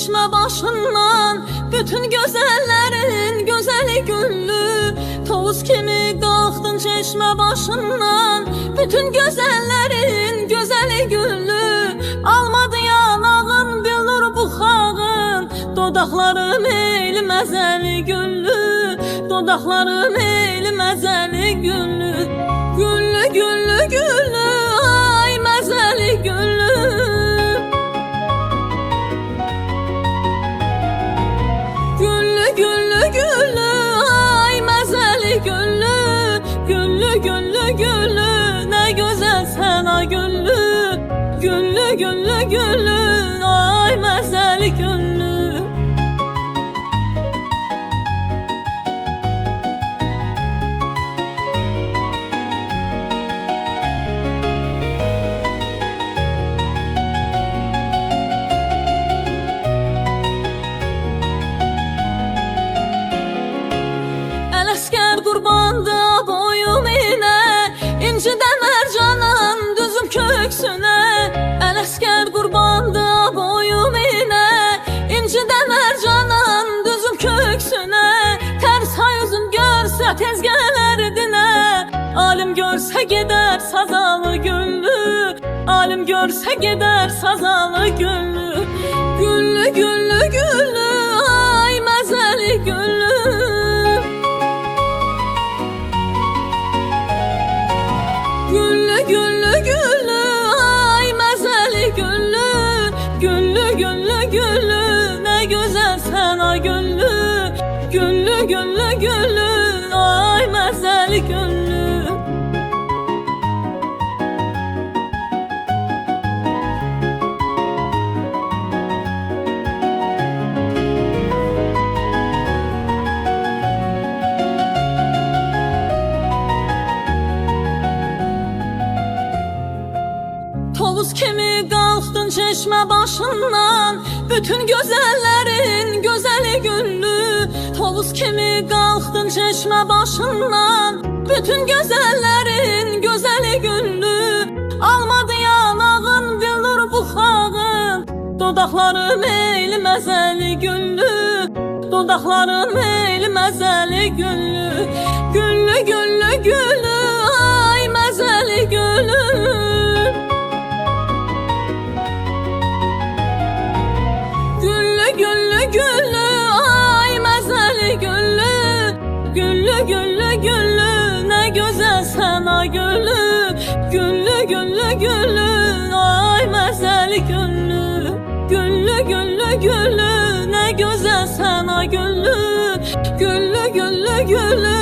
çeşme başından, bütün güzellerin güzeli güllü. Tovuz kimi kalktın çeşme başından, bütün güzellerin güzeli güllü. Almadı yanağın bilir buxağın, dodaqları meyli məzəli güllü, dodaqları meyli məzəli güllü. Güllü güllü güllü, ay məzəli güllü. Güllü güllü güllü, ay məzəli güllü. Güllü güllü güllü, nə gözəlsən ay güllü. Güllü güllü güllü, ay məzəli güllü. Ələskər qurbandı boyum inə, incidən mərcanan düzüm köksünə. Ələskər qurbandı boyum inə, incidən mərcanan düzüm köksünə. Tərs hay üzüm görsə tez gələr dinə, alim görsə gedər sazalı güllü, alim görsə gedər sazalı güllü. Güllü güllü güllü, ay məzəli güllü. Güllü güllü güllü, ay məzəli güllü. Güllü güllü güllü, nə gözəlsən ay güllü. Güllü güllü güllü, ay məzəli güllü. Tovuz kimi kalktın çeşme başından, bütün güzellerin güzeli güllü. Tovuz kimi kalktın çeşme başından, bütün güzellerin güzeli güllü. Almadı yanağın bilir buxağın, dodaqları meyli məzəli güllü, dodaqları meyli məzəli güllü. Güllü güllü güllü, ay məzəli güllü. Güllü güllü, ay məzəli güllü. Güllü güllü güllü, nə gözəlsən ay güllü. Güllü güllü güllü, ay məzəli güllü. Güllü güllü güllü, nə gözəlsən ay güllü. Güllü güllü güllü,